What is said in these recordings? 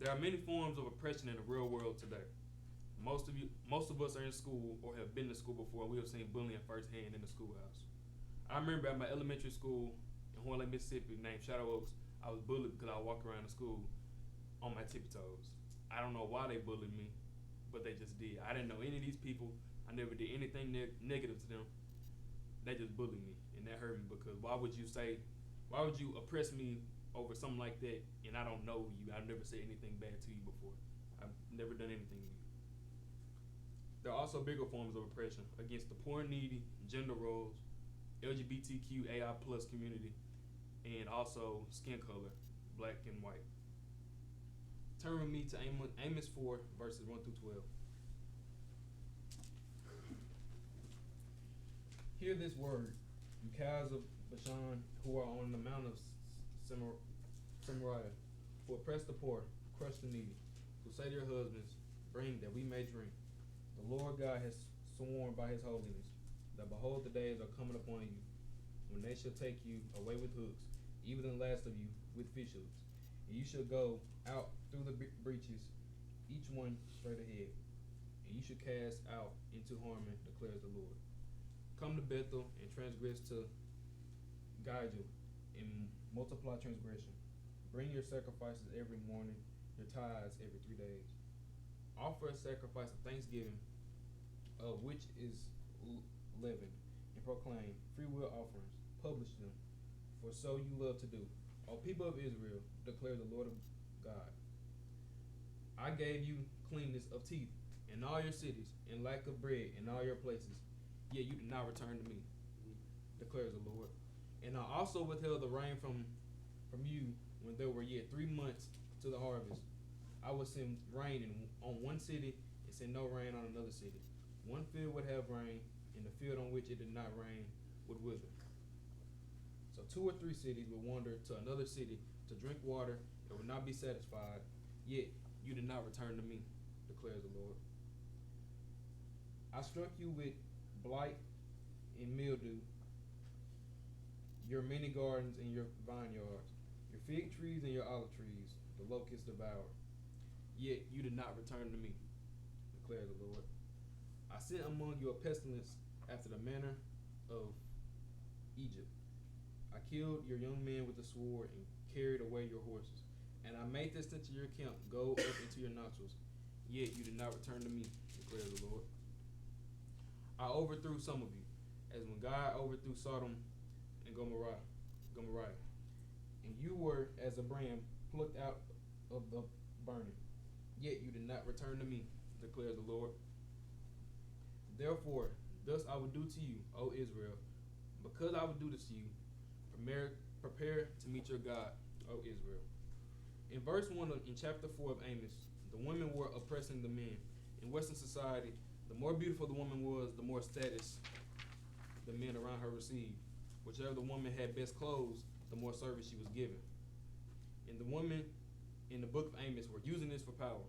There are many forms of oppression in the real world today. Most of us are in school or have been to school before, and we have seen bullying firsthand in the schoolhouse. I remember at my elementary school in Horn Lake, Mississippi, named Shadow Oaks, I was bullied because I walked around the school on my tippy toes. I don't know why they bullied me, but they just did. I didn't know any of these people. I never did anything negative to them. They just bullied me, and that hurt me because why would you oppress me over something like that, and I don't know you. I've never said anything bad to you before. I've never done anything to you. There are also bigger forms of oppression against the poor and needy, gender roles, LGBTQAI plus community, and also skin color, black and white. Turn with me to Amos 4, verses 1 through 12. Hear this word, you cows of Bashan who are on the mount of Samaria, who oppress the poor, crush the needy, who say to your husbands, bring that we may drink. The Lord God has sworn by his holiness that behold, the days are coming upon you when they shall take you away with hooks, even the last of you with fish hooks. And you shall go out through the breaches, each one straight ahead, and you shall cast out into Harmon, declares the Lord. Come to Bethel and transgress to Gilgal and multiply transgression. Bring your sacrifices every morning, your tithes every 3 days. Offer a sacrifice of thanksgiving, which is leavened, and proclaim freewill offerings. Publish them, for so you love to do. O people of Israel, declare the Lord of God. I gave you cleanness of teeth in all your cities, and lack of bread in all your places, yet you did not return to me, declares the Lord. And I also withheld the rain from you when there were yet 3 months to the harvest. I would send rain on one city and send no rain on another city. One field would have rain, and the field on which it did not rain would wither. So 2 or 3 cities would wander to another city to drink water and would not be satisfied, yet you did not return to me, declares the Lord. I struck you with blight and mildew, your many gardens and your vineyards, your fig trees and your olive trees, the locusts devoured. Yet you did not return to me, declares the Lord. I sent among you a pestilence after the manner of Egypt. I killed your young men with the sword and carried away your horses. And I made the stench of your camp go up into your nostrils. Yet you did not return to me, declares the Lord. I overthrew some of you, as when God overthrew Sodom and Gomorrah. And you were as a brand plucked out of the burning. Yet you did not return to me, declares the Lord. Therefore, thus I will do to you, O Israel, because I will do this to you. Prepare to meet your God, O Israel. In verse 1 in chapter 4 of Amos, the women were oppressing the men. In Western society, the more beautiful the woman was, the more status the men around her received. Whichever the woman had best clothes, the more service she was given. And the women in the book of Amos were using this for power.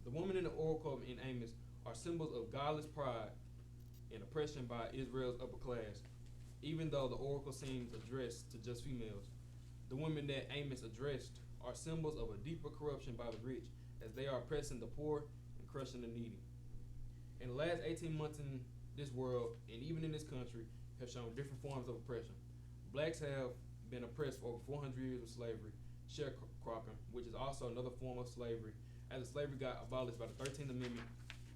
The women in the oracle in Amos are symbols of godless pride and oppression by Israel's upper class, even though the oracle seems addressed to just females. The women that Amos addressed are symbols of a deeper corruption by the rich, as they are oppressing the poor and crushing the needy. In the last 18 months in this world, and even in this country, have shown different forms of oppression. Blacks have been oppressed for over 400 years with slavery, sharecropping, which is also another form of slavery, as slavery got abolished by the 13th Amendment,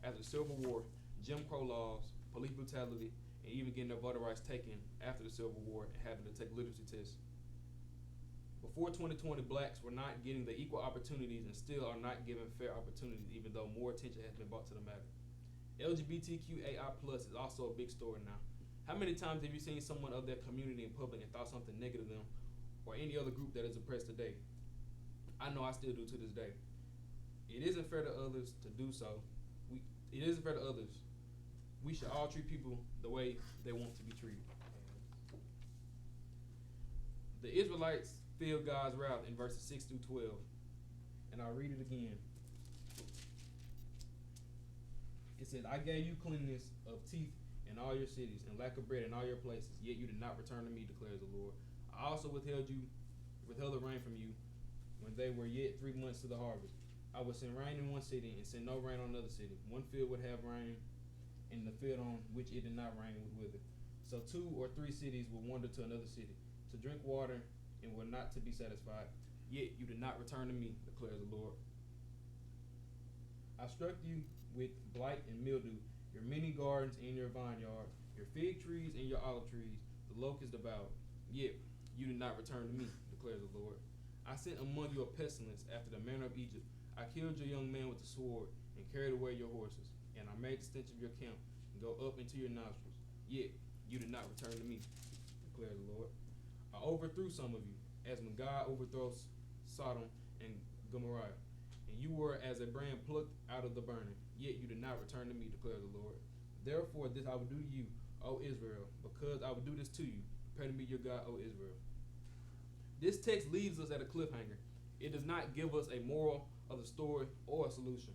after the Civil War, Jim Crow laws, police brutality, and even getting their voter rights taken after the Civil War and having to take literacy tests. Before 2020, blacks were not getting the equal opportunities and still are not given fair opportunities, even though more attention has been brought to the matter. LGBTQAI plus is also a big story now. How many times have you seen someone of their community in public and thought something negative of them or any other group that is oppressed today? I know I still do to this day. It isn't fair to others to do so. It isn't fair to others. We should all treat people the way they want to be treated. The Israelites feel God's wrath in verses 6 through 12. And I'll read it again. It says, I gave you cleanness of teeth in all your cities, and lack of bread in all your places, yet you did not return to me, declares the Lord. I also withheld the rain from you when they were yet 3 months to the harvest. I would send rain in one city and send no rain on another city. One field would have rain, and the field on which it did not rain would wither. So 2 or 3 cities will wander to another city to drink water and were not to be satisfied. Yet you did not return to me, declares the Lord. I struck you with blight and mildew, your many gardens and your vineyard, your fig trees and your olive trees, the locust devoured. Yet you did not return to me, declares the Lord. I sent among you a pestilence after the manner of Egypt. I killed your young men with the sword and carried away your horses, and I made the stench of your camp and go up into your nostrils. Yet you did not return to me, declares the Lord. I overthrew some of you, as when God overthrows Sodom and Gomorrah, and you were as a brand plucked out of the burning. Yet you did not return to me, declares the Lord. Therefore this I will do to you, O Israel, because I will do this to you. Prepare to be your God, O Israel. This text leaves us at a cliffhanger. It does not give us a moral of the story or a solution.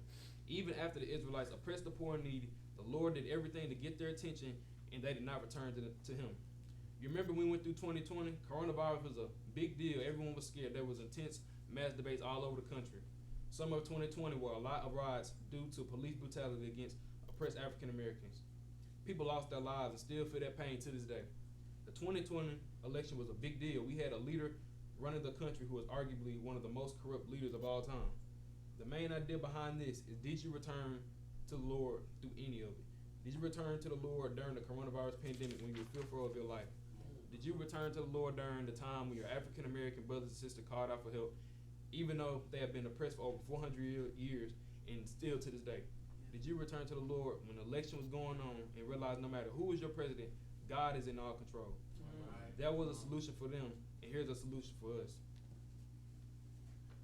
Even after the Israelites oppressed the poor and needy, the Lord did everything to get their attention, and they did not return to him. You remember when we went through 2020? Coronavirus was a big deal. Everyone was scared. There was intense mass debates all over the country. Summer of 2020 were a lot of riots due to police brutality against oppressed African Americans. People lost their lives and still feel that pain to this day. The 2020 election was a big deal. We had a leader running the country who was arguably one of the most corrupt leaders of all time. The main idea behind this is, did you return to the Lord through any of it? Did you return to the Lord during the coronavirus pandemic when you were fearful of your life? Did you return to the Lord during the time when your African American brothers and sisters called out for help, even though they have been oppressed for over 400 years and still to this day? Did you return to the Lord when the election was going on and realize no matter who is your president, God is in all control? Right. That was a solution for them, and here's a solution for us.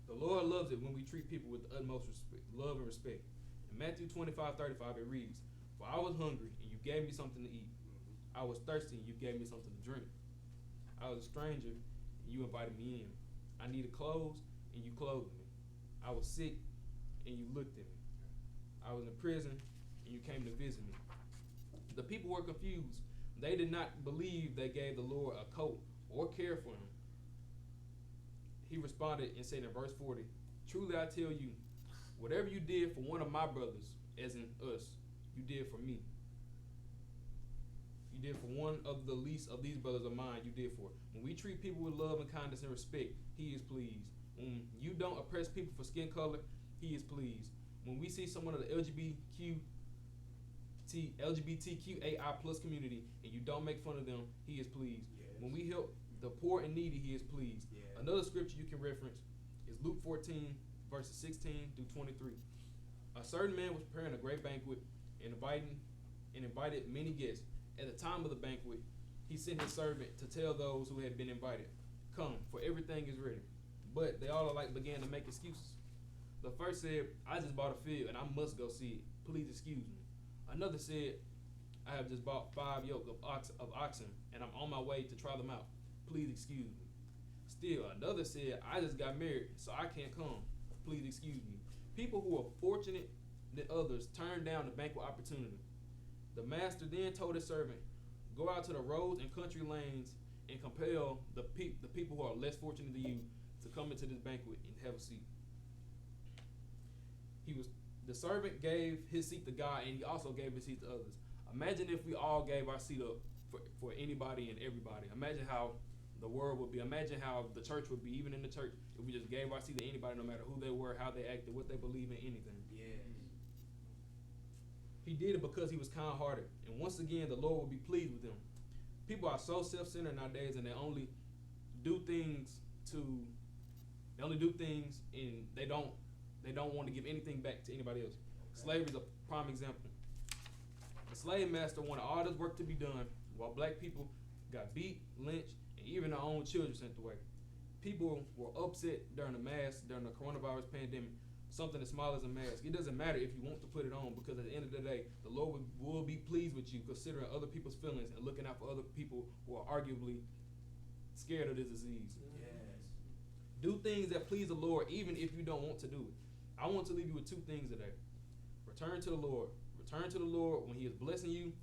The Lord loves it when we treat people with the utmost love and respect. In Matthew 25:35, it reads, "For I was hungry, and you gave me something to eat. I was thirsty, and you gave me something to drink. I was a stranger, and you invited me in. I needed clothes, and you clothed me. I was sick, and you looked at me. I was in prison, and you came to visit me." The people were confused. They did not believe they gave the Lord a coat or care for him. He responded and said in verse 40, "Truly I tell you, whatever you did for one of my brothers, as in us, you did for me. You did for one of the least of these brothers of mine, you did for." When we treat people with love and kindness and respect, he is pleased. When you don't oppress people for skin color, he is pleased. When we see someone of the LGBTQAI plus community and you don't make fun of them, he is pleased. Yes. When we help the poor and needy, he is pleased. Yes. Another scripture you can reference is Luke 14, verses 16 through 23. A certain man was preparing a great banquet and invited many guests. At the time of the banquet, he sent his servant to tell those who had been invited, "Come, for everything is ready." But they all alike began to make excuses. The first said, "I just bought a field and I must go see it. Please excuse me." Another said, "I have just bought 5 yoke of oxen and I'm on my way to try them out. Please excuse me." Still, another said, "I just got married, so I can't come. Please excuse me." People who are fortunate than others turned down the banquet opportunity. The master then told his servant, "Go out to the roads and country lanes and compel the people who are less fortunate than you to come into this banquet and have a seat." The servant gave his seat to God, and he also gave his seat to others. Imagine if we all gave our seat up for anybody and everybody. Imagine how the world would be. Imagine how the church would be, even in the church, if we just gave our seat to anybody, no matter who they were, how they acted, what they believe in, anything. Yes. He did it because he was kind-hearted, and once again, the Lord will be pleased with them. People are so self-centered nowadays, and they only do things and they don't want to give anything back to anybody else. Okay. Slavery is a prime example. The slave master wanted all this work to be done while black people got beat, lynched, and even their own children sent away. People were upset during the coronavirus pandemic. Something as small as a mask. It doesn't matter if you want to put it on, because at the end of the day, the Lord will be pleased with you, considering other people's feelings and looking out for other people who are arguably scared of this disease. Yes. Do things that please the Lord, even if you don't want to do it. I want to leave you with 2 things today. Return to the Lord. Return to the Lord when he is blessing you.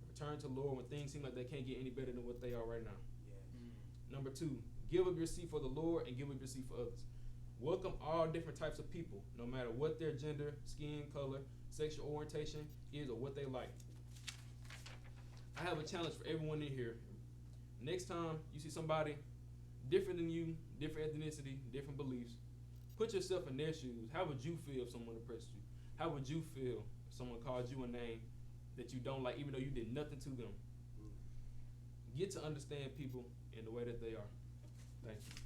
Return to the Lord when things seem like they can't get any better than what they are right now. Yes. Number 2, give up your seat for the Lord and give up your seat for others. Welcome all different types of people, no matter what their gender, skin color, sexual orientation is, or what they like. I have a challenge for everyone in here. Next time you see somebody different than you, different ethnicity, different beliefs, put yourself in their shoes. How would you feel if someone oppressed you? How would you feel if someone called you a name that you don't like, even though you did nothing to them? Get to understand people in the way that they are. Thank you.